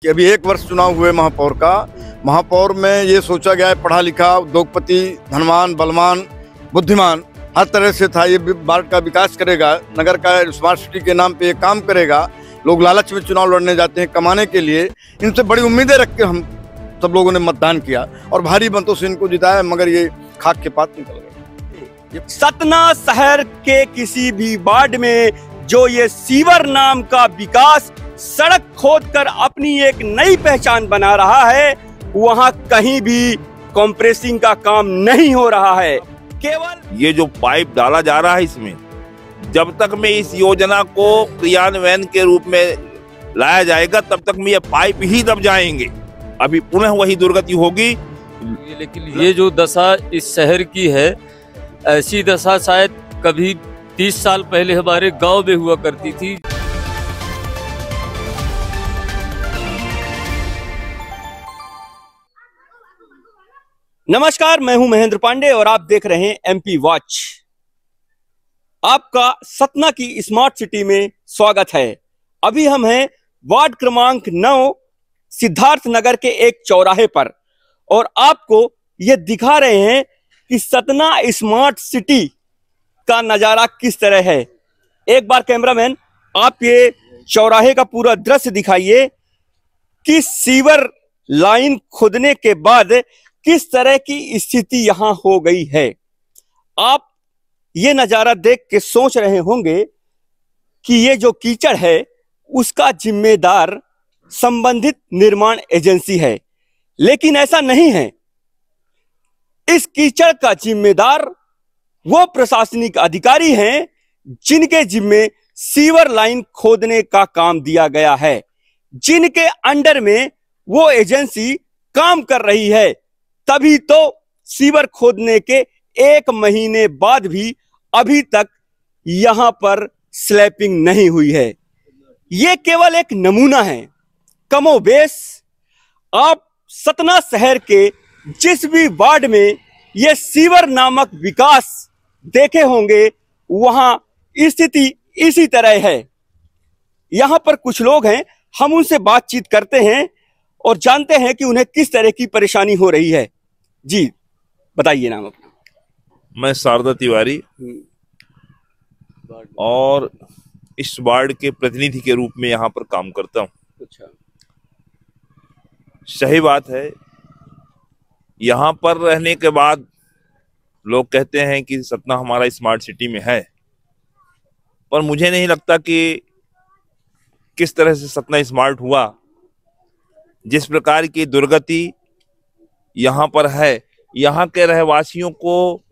कि अभी 1 वर्ष चुनाव हुए महापौर का। महापौर में ये सोचा गया है पढ़ा लिखा, उद्योगपति, धनवान, बलवान, बुद्धिमान, हर तरह से था। ये वार्ड का विकास करेगा, नगर का स्मार्ट सिटी के नाम पे ये काम करेगा। लोग लालच में चुनाव लड़ने जाते हैं कमाने के लिए। इनसे बड़ी उम्मीदें रख के हम सब लोगों ने मतदान किया और भारी मतों से इनको जिताया, मगर ये खाक के पात निकल गए। सतना शहर के किसी भी वार्ड में जो ये सीवर नाम का विकास सड़क खोदकर अपनी एक नई पहचान बना रहा है, वहां कहीं भी कंप्रेसिंग का काम नहीं हो रहा है। केवल ये जो पाइप डाला जा रहा है, इसमें जब तक में इस योजना को क्रियान्वयन के रूप में लाया जाएगा तब तक में ये पाइप ही दब जाएंगे। अभी पुनः वही दुर्गति होगी। लेकिन ये जो दशा इस शहर की है, ऐसी दशा शायद कभी 30 साल पहले हमारे गांव में हुआ करती थी। नमस्कार, मैं हूं महेंद्र पांडे और आप देख रहे हैं एमपी वॉच। आपका सतना की स्मार्ट सिटी में स्वागत है। अभी हम हैं वार्ड क्रमांक 9 सिद्धार्थ नगर के एक चौराहे पर और आपको यह दिखा रहे हैं कि सतना स्मार्ट सिटी का नजारा किस तरह है। एक बार कैमरामैन आप ये चौराहे का पूरा दृश्य दिखाइए कि सीवर लाइन खोदने के बाद किस तरह की स्थिति यहां हो गई है। आप ये नजारा देख के सोच रहे होंगे कि ये जो कीचड़ है उसका जिम्मेदार संबंधित निर्माण एजेंसी है, लेकिन ऐसा नहीं है। इस कीचड़ का जिम्मेदार वो प्रशासनिक अधिकारी हैं जिनके जिम्मे सीवर लाइन खोदने का काम दिया गया है, जिनके अंडर में वो एजेंसी काम कर रही है। तभी तो सीवर खोदने के 1 महीने बाद भी अभी तक यहां पर स्लैपिंग नहीं हुई है। यह केवल एक नमूना है। कमोबेश आप सतना शहर के जिस भी वार्ड में यह सीवर नामक विकास देखे होंगे, वहां स्थिति इसी तरह है। यहां पर कुछ लोग हैं, हम उनसे बातचीत करते हैं और जानते हैं कि उन्हें किस तरह की परेशानी हो रही है। जी बताइए नाम अपना। मैं शारदा तिवारी और इस वार्ड के प्रतिनिधि के रूप में यहाँ पर काम करता हूँ। अच्छा, सही बात है। यहाँ पर रहने के बाद लोग कहते हैं कि सतना हमारा स्मार्ट सिटी में है, पर मुझे नहीं लगता कि किस तरह से सतना स्मार्ट हुआ। जिस प्रकार की दुर्गति यहाँ पर है, यहाँ के रहवासियों को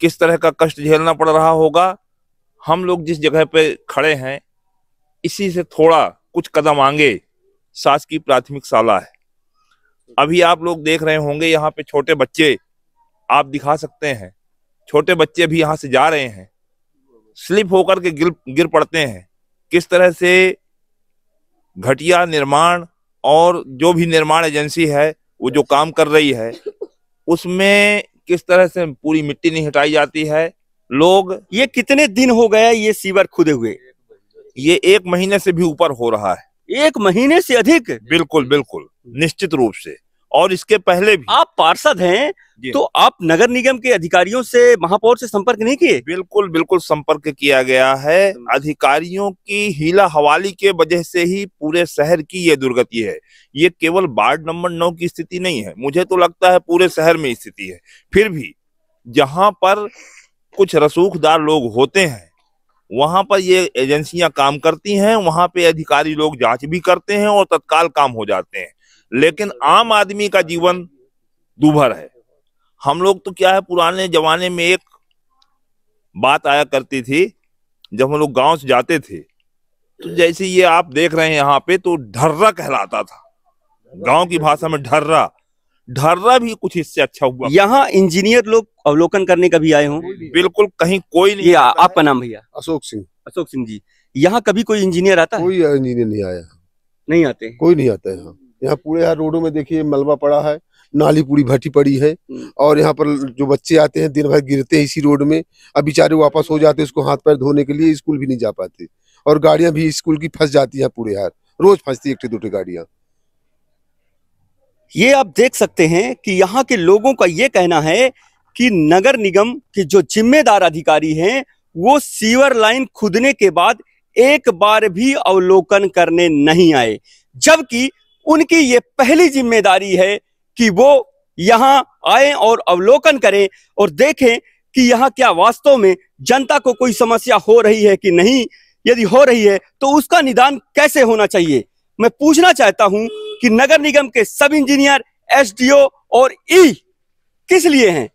किस तरह का कष्ट झेलना पड़ रहा होगा। हम लोग जिस जगह पे खड़े हैं, इसी से थोड़ा कुछ कदम आगे शासकीय प्राथमिक शाला है। अभी आप लोग देख रहे होंगे यहाँ पे छोटे बच्चे, आप दिखा सकते हैं, छोटे बच्चे भी यहाँ से जा रहे हैं, स्लिप होकर के गिर पड़ते हैं। किस तरह से घटिया निर्माण और जो भी निर्माण एजेंसी है वो जो काम कर रही है, उसमें किस तरह से पूरी मिट्टी नहीं हटाई जाती है। लोग ये कितने दिन हो गया ये सीवर खुदे हुए? ये 1 महीने से भी ऊपर हो रहा है। 1 महीने से अधिक? बिल्कुल बिल्कुल, निश्चित रूप से। और इसके पहले भी आप पार्षद हैं, तो आप नगर निगम के अधिकारियों से, महापौर से संपर्क नहीं किए? बिल्कुल बिल्कुल संपर्क किया गया है। अधिकारियों की हीला हवाली के वजह से ही पूरे शहर की ये दुर्गति है। ये केवल वार्ड नंबर 9 की स्थिति नहीं है, मुझे तो लगता है पूरे शहर में स्थिति है। फिर भी जहां पर कुछ रसूखदार लोग होते हैं, वहां पर ये एजेंसियां काम करती हैं, वहां पे अधिकारी लोग जांच भी करते हैं और तत्काल काम हो जाते हैं। लेकिन आम आदमी का जीवन दूभर है। हम लोग तो क्या है, पुराने जमाने में एक बात आया करती थी, जब हम लोग गांव से जाते थे तो जैसे ये आप देख रहे हैं यहाँ पे, तो ढर्रा कहलाता था। गांव की भाषा में ढर्रा भी कुछ इससे अच्छा हुआ। यहाँ इंजीनियर लोग अवलोकन करने का भी आए हों? बिल्कुल, कहीं कोई नहीं। आपका नाम भैया? अशोक सिंह। अशोक सिंह जी, यहाँ कभी कोई इंजीनियर आता है? कोई इंजीनियर नहीं आया। नहीं आते? कोई नहीं आता है यहाँ पूरे यहाँ रोडों में देखिए मलबा पड़ा है, नाली पूरी भटी पड़ी है और यहाँ पर जो बच्चे आते हैं दिन भर गिरते हैं इसी रोड में। अब बेचारे वापस हो जाते हैं उसको हाथ पैर धोने के लिए, स्कूल भी नहीं जा पाते और गाड़ियां भी स्कूल की फंस जाती हैं पूरे यार, रोज फंसती 1-2 गाड़ियां। ये आप देख सकते हैं कि यहाँ के लोगों का ये कहना है कि नगर निगम के जो जिम्मेदार अधिकारी हैं वो सीवर लाइन खुदने के बाद एक बार भी अवलोकन करने नहीं आए, जबकि उनकी ये पहली जिम्मेदारी है कि वो यहाँ आए और अवलोकन करें और देखें कि यहाँ क्या वास्तव में जनता को कोई समस्या हो रही है कि नहीं। यदि हो रही है तो उसका निदान कैसे होना चाहिए। मैं पूछना चाहता हूं कि नगर निगम के सब इंजीनियर, एसडीओ और ई किस लिए हैं।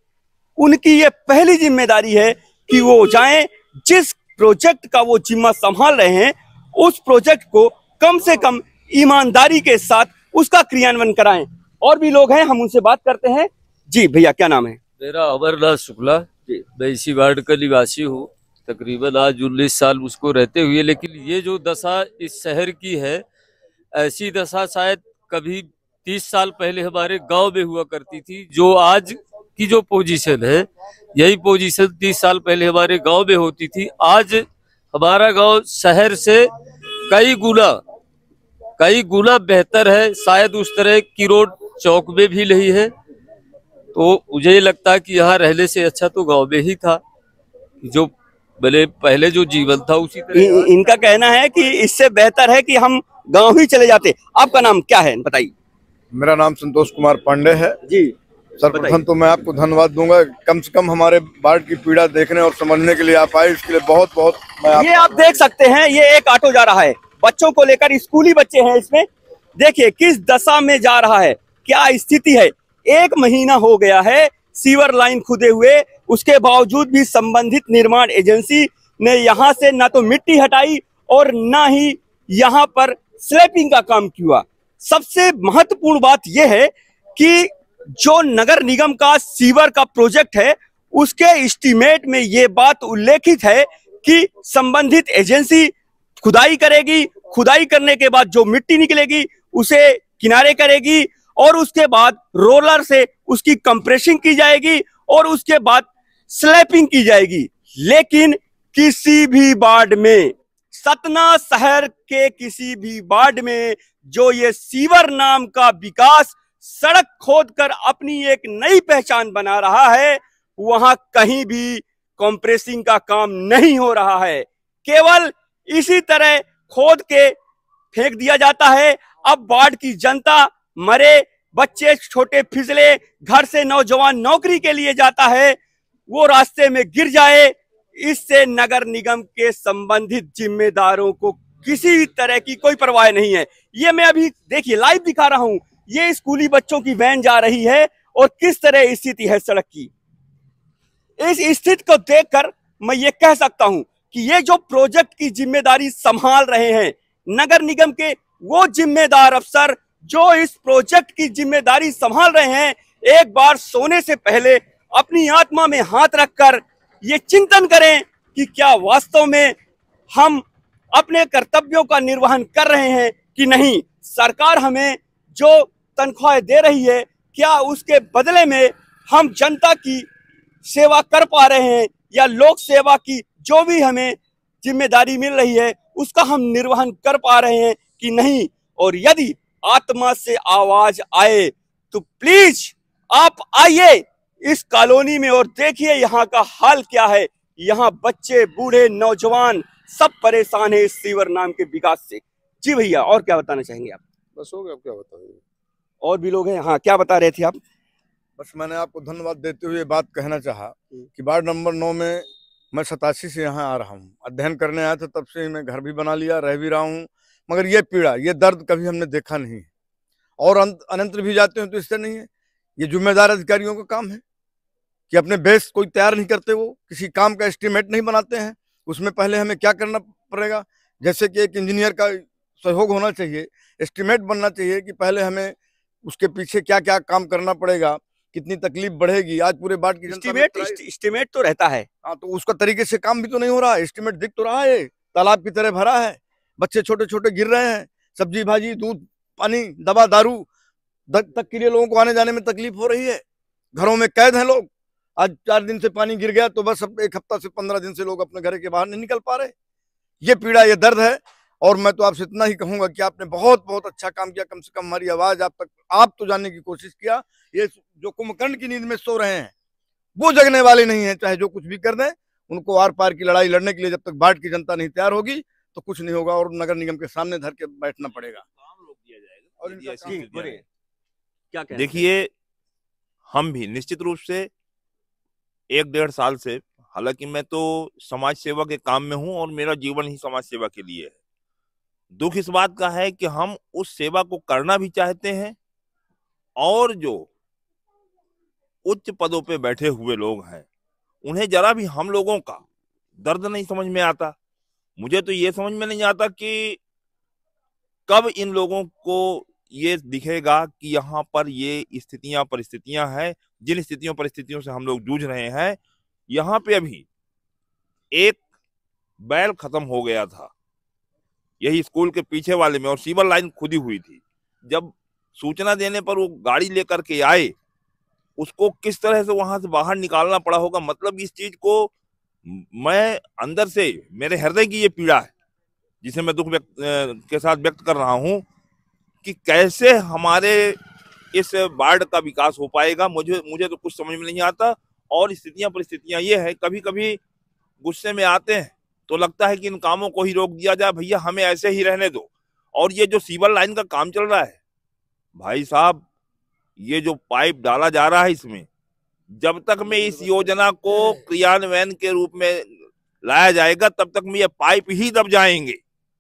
उनकी ये पहली जिम्मेदारी है कि वो जाएं, जिस प्रोजेक्ट का वो जिम्मा संभाल रहे हैं उस प्रोजेक्ट को कम से कम ईमानदारी के साथ उसका क्रियान्वयन कराएं। और भी लोग हैं, हम उनसे बात करते हैं। जी भैया, क्या नाम है? मेरा अमरनाथ शुक्ला, मैं इसी वार्ड का निवासी हूँ। तकरीबन आज 19 साल उसको रहते हुए, लेकिन ये जो दशा इस शहर की है, ऐसी दशा शायद कभी 30 साल पहले हमारे गांव में हुआ करती थी। जो आज की जो पोजीशन है, यही पोजीशन 30 साल पहले हमारे गांव में होती थी। आज हमारा गांव शहर से कई गुना बेहतर है। शायद उस तरह की रोड चौक में भी नहीं है। तो मुझे लगता है कि यहाँ रहने से अच्छा तो गांव में ही था, जो भले पहले जो जीवन था उसी तरह। इनका कहना है कि इससे बेहतर है कि हम गांव ही चले जाते। आपका नाम क्या है, बताइए? मेरा नाम संतोष कुमार पांडे है जी। सर्वप्रथम तो मैं आपको धन्यवाद दूंगा, कम से कम हमारे वार्ड की पीड़ा देखने और समझने के लिए आप आए, इसके लिए बहुत बहुत ये आप देख सकते हैं, ये एक ऑटो जा रहा है बच्चों को लेकर। स्कूली बच्चे हैं इसमें। देखिए किस दशा में जा रहा है, क्या स्थिति है। 1 महीना हो गया है सीवर लाइन खुदे हुए, उसके बावजूद भी संबंधित निर्माण एजेंसी ने यहाँ से ना तो मिट्टी हटाई और ना ही यहाँ पर स्लैपिंग का काम किया। सबसे महत्वपूर्ण बात यह है कि जो नगर निगम का सीवर का प्रोजेक्ट है उसके एस्टीमेट में ये बात उल्लेखित है कि संबंधित एजेंसी खुदाई करेगी, खुदाई करने के बाद जो मिट्टी निकलेगी उसे किनारे करेगी और उसके बाद रोलर से उसकी कंप्रेसिंग की जाएगी और उसके बाद स्लैपिंग की जाएगी। लेकिन किसी भी वार्ड में, सतना शहर के किसी भी वार्ड में जो ये सीवर नाम का विकास सड़क खोदकर अपनी एक नई पहचान बना रहा है, वहां कहीं भी कंप्रेसिंग का काम नहीं हो रहा है। केवल इसी तरह खोद के फेंक दिया जाता है। अब वार्ड की जनता मरे, बच्चे छोटे फिसले, घर से नौजवान नौकरी के लिए जाता है, वो रास्ते में गिर जाए, इससे नगर निगम के संबंधित जिम्मेदारों को किसी तरह की कोई परवाह नहीं है। ये मैं अभी देखिए लाइव दिखा रहा हूं, ये स्कूली बच्चों की वैन जा रही है और किस तरह स्थिति है सड़क की। इस स्थिति को देखकर मैं ये कह सकता हूं कि ये जो प्रोजेक्ट की जिम्मेदारी संभाल रहे हैं नगर निगम के वो जिम्मेदार अफसर जो इस प्रोजेक्ट की जिम्मेदारी संभाल रहे हैं, एक बार सोने से पहले अपनी आत्मा में हाथ रखकर ये चिंतन करें कि क्या वास्तव में हम अपने कर्तव्यों का निर्वहन कर रहे हैं कि नहीं। सरकार हमें जो तनख्वाह दे रही है, क्या उसके बदले में हम जनता की सेवा कर पा रहे हैं, या लोक सेवा की जो भी हमें जिम्मेदारी मिल रही है उसका हम निर्वहन कर पा रहे हैं कि नहीं। और यदि आत्मा से आवाज आए तो प्लीज आप आइए इस कॉलोनी में और देखिए यहाँ का हाल क्या है। यहाँ बच्चे, बूढ़े, नौजवान सब परेशान है इस सीवर नाम के विकास से। जी भैया, और क्या बताना चाहेंगे आप? बस हो गया, क्या बताएंगे। और भी लोग हैं। हाँ, क्या बता रहे थे आप? बस मैंने आपको धन्यवाद देते हुए बात कहना चाहा कि वार्ड नंबर 9 में मैं 87 से यहाँ आ रहा हूँ, अध्ययन करने आया था, तब से ही मैं घर भी बना लिया, रह भी रहा हूँ, मगर ये पीड़ा, ये दर्द कभी हमने देखा नहीं है। और अनंतर भी जाते हैं तो इससे नहीं है। ये जिम्मेदार अधिकारियों का काम है कि अपने बेस कोई तैयार नहीं करते, वो किसी काम का एस्टीमेट नहीं बनाते हैं। उसमें पहले हमें क्या करना पड़ेगा, जैसे कि एक इंजीनियर का सहयोग होना चाहिए, एस्टीमेट बनना चाहिए कि पहले हमें उसके पीछे क्या क्या काम करना पड़ेगा, कितनी तकलीफ बढ़ेगी। आज पूरे वार्ड की एस्टीमेट तो रहता है। हाँ, तो उसका तरीके से काम भी तो नहीं हो रहा। एस्टीमेट दिख तो रहा है, तालाब की तरह भरा है, बच्चे छोटे छोटे गिर रहे हैं, सब्जी भाजी, दूध, पानी, दवा, दारू तक के लिए लोगों को आने जाने में तकलीफ हो रही है। घरों में कैद हैं लोग। आज 4 दिन से पानी गिर गया तो बस अब 1 हफ्ता से 15 दिन से लोग अपने घर के बाहर नहीं निकल पा रहे। ये पीड़ा, ये दर्द है और मैं तो आपसे इतना ही कहूंगा कि आपने बहुत बहुत अच्छा काम किया। कम से कम हमारी आवाज आप तो जानने की कोशिश किया। ये जो कुंभकर्ण की नींद में सो रहे हैं वो जगने वाले नहीं है, चाहे जो कुछ भी कर दें। उनको आर पार की लड़ाई लड़ने के लिए जब तक बाढ़ की जनता नहीं तैयार होगी तो कुछ नहीं होगा, और नगर निगम के सामने धर के बैठना पड़ेगा। काम रोक दिया जाएगा। और यदि ऐसी जी, स्थितियां बोलिए। हैं। क्या कहना देखिए, हम भी निश्चित रूप से 1-1.5 साल से, हालांकि मैं तो समाज सेवा के काम में हूं और मेरा जीवन ही समाज सेवा के लिए है। दुख इस बात का है कि हम उस सेवा को करना भी चाहते हैं और जो उच्च पदों पे बैठे हुए लोग हैं उन्हें जरा भी हम लोगों का दर्द नहीं समझ में आता। मुझे तो ये समझ में नहीं आता कि कब इन लोगों को ये दिखेगा कि यहाँ पर ये परिस्थितियां हैं, जिन स्थितियों परिस्थितियों से हम लोग जूझ रहे हैं। यहाँ पे अभी एक बैल खत्म हो गया था यही स्कूल के पीछे वाले में, और सीवर लाइन खुदी हुई थी। जब सूचना देने पर वो गाड़ी लेकर के आए, उसको किस तरह से वहां से बाहर निकालना पड़ा होगा। मतलब इस चीज को मैं अंदर से, मेरे हृदय की ये पीड़ा है जिसे मैं दुख के साथ व्यक्त कर रहा हूं कि कैसे हमारे इस वार्ड का विकास हो पाएगा। मुझे तो कुछ समझ में नहीं आता। और परिस्थितियां ये है, कभी कभी गुस्से में आते हैं तो लगता है कि इन कामों को ही रोक दिया जाए, भैया हमें ऐसे ही रहने दो। और ये जो सीवर लाइन का काम चल रहा है भाई साहब, ये जो पाइप डाला जा रहा है इसमें, जब तक में इस योजना को क्रियान्वयन के रूप में लाया जाएगा तब तक में ये पाइप ही दब जाएंगे।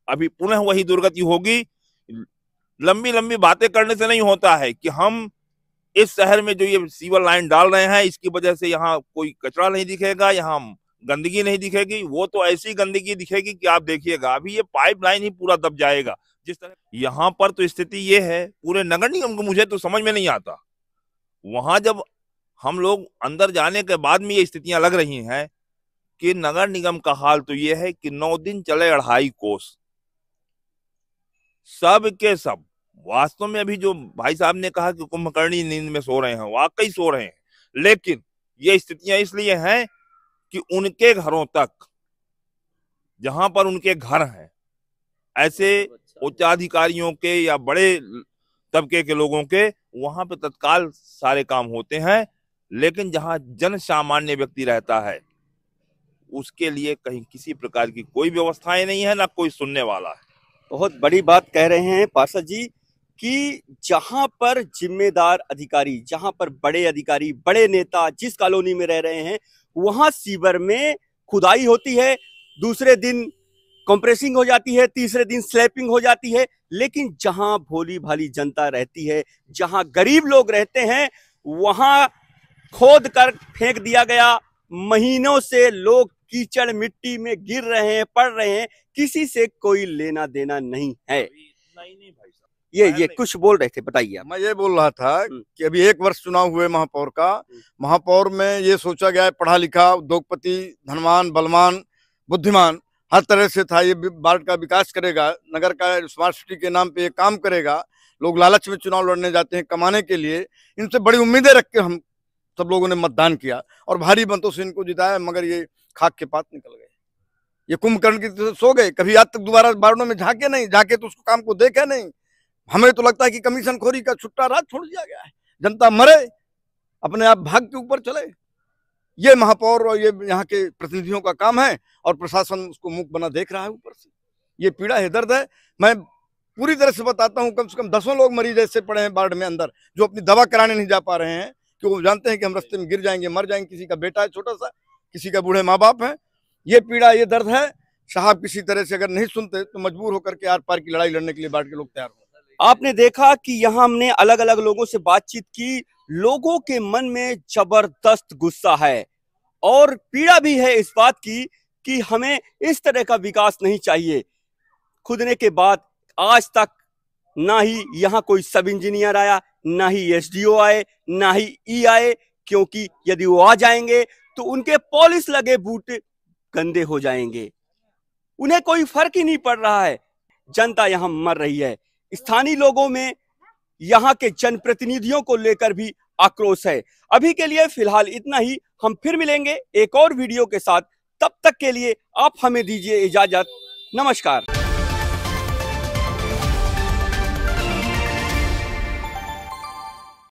अभी पुनः वही दुर्गति होगी। लंबी लंबी बातें करने से नहीं होता है कि हम इस शहर में जो ये सीवर लाइन डाल रहे हैं इसकी वजह से यहाँ कोई कचरा नहीं दिखेगा, यहाँ गंदगी नहीं दिखेगी। वो तो ऐसी गंदगी दिखेगी कि आप देखिएगा, अभी ये पाइप लाइन ही पूरा दब जाएगा। जिस तरह यहाँ पर तो स्थिति ये है, पूरे नगर निगम को मुझे तो समझ में नहीं आता। वहां जब हम लोग अंदर जाने के बाद में ये स्थितियां लग रही हैं कि नगर निगम का हाल तो ये है कि 9 दिन चले 2.5 कोस, सब के सब वास्तव में अभी जो भाई साहब ने कहा कि कुंभकर्णी नींद में सो रहे हैं, वाकई सो रहे हैं। लेकिन ये स्थितियां इसलिए हैं कि उनके घरों तक, जहां पर उनके घर हैं, ऐसे उच्चाधिकारियों के या बड़े तबके के लोगों के वहां पे तत्काल सारे काम होते हैं। लेकिन जहां जन सामान्य व्यक्ति रहता है उसके लिए कहीं किसी प्रकार की कोई व्यवस्थाएं नहीं है, ना कोई सुनने वाला है। बहुत बड़ी बात कह रहे हैं पार्षद जी कि जहां पर जिम्मेदार अधिकारी, जहां पर बड़े अधिकारी, बड़े नेता जिस कॉलोनी में रह रहे हैं वहां सीवर में खुदाई होती है, दूसरे दिन कंप्रेसिंग हो जाती है, तीसरे दिन स्लैपिंग हो जाती है। लेकिन जहां भोली भाली जनता रहती है, जहां गरीब लोग रहते हैं, वहां खोद कर फेंक दिया गया। महीनों से लोग कीचड़ मिट्टी में गिर रहे हैं, पड़ रहे हैं, किसी से कोई लेना देना नहीं है। नहीं भाई साहब, ये कुछ बोल रहे थे, बताइए आप। मैं ये बोल रहा था कि अभी 1 वर्ष चुनाव हुए महापौर का। महापौर में ये सोचा गया है पढ़ा लिखा, उद्योगपति, धनवान, बलवान, बुद्धिमान, हर तरह से था। ये वार्ड का विकास करेगा, नगर का स्मार्ट सिटी के नाम पे ये काम करेगा। लोग लालच में चुनाव लड़ने जाते हैं कमाने के लिए। इनसे बड़ी उम्मीदें रख के हम सब लोगों ने मतदान किया और भारी मतों से इनको जिताया, मगर ये खाक के पात निकल गए। ये कुंभकर्ण की तरह सो गए, कभी आज तक दोबारा वार्डों में झांके नहीं, झांके तो उसको काम को देखे नहीं। हमें तो लगता है कि कमीशन खोरी का छुट्टा राज छोड़ दिया गया है, जनता मरे, अपने आप भाग के ऊपर चले। ये महापौर और ये यहाँ के प्रतिनिधियों का काम है और प्रशासन उसको मुख बना देख रहा है ऊपर से। ये पीड़ा है, दर्द है। मैं पूरी तरह से बताता हूँ, कम से कम 10 लोग मरीज ऐसे पड़े हैं वार्ड में अंदर जो अपनी दवा कराने नहीं जा पा रहे हैं, क्योंकि वो जानते हैं कि हम रास्ते में गिर जाएंगे, मर जाएंगे। किसी का बेटा है छोटा सा, किसी का बूढ़े माँ बाप है। ये पीड़ा, ये दर्द है। साहब किसी तरह से अगर नहीं सुनते तो मजबूर होकर के आर पार की लड़ाई लड़ने के लिए वार्ड के लोग तैयार हो। आपने देखा कि यहाँ हमने अलग अलग लोगों से बातचीत की। लोगों के मन में जबरदस्त गुस्सा है और पीड़ा भी है इस बात की कि हमें इस तरह का विकास नहीं चाहिए। खुदने के बाद आज तक ना ही यहाँ कोई सब इंजीनियर आया, ना ही एसडीओ आए, ना ही ई आए, क्योंकि यदि वो आ जाएंगे तो उनके पॉलिश लगे बूट गंदे हो जाएंगे। उन्हें कोई फर्क ही नहीं पड़ रहा है। जनता यहाँ मर रही है। स्थानीय लोगों में यहाँ के जनप्रतिनिधियों को लेकर भी आक्रोश है। अभी के लिए फिलहाल इतना ही। हम फिर मिलेंगे एक और वीडियो के साथ। तब तक के लिए आप हमें दीजिए इजाजत। नमस्कार।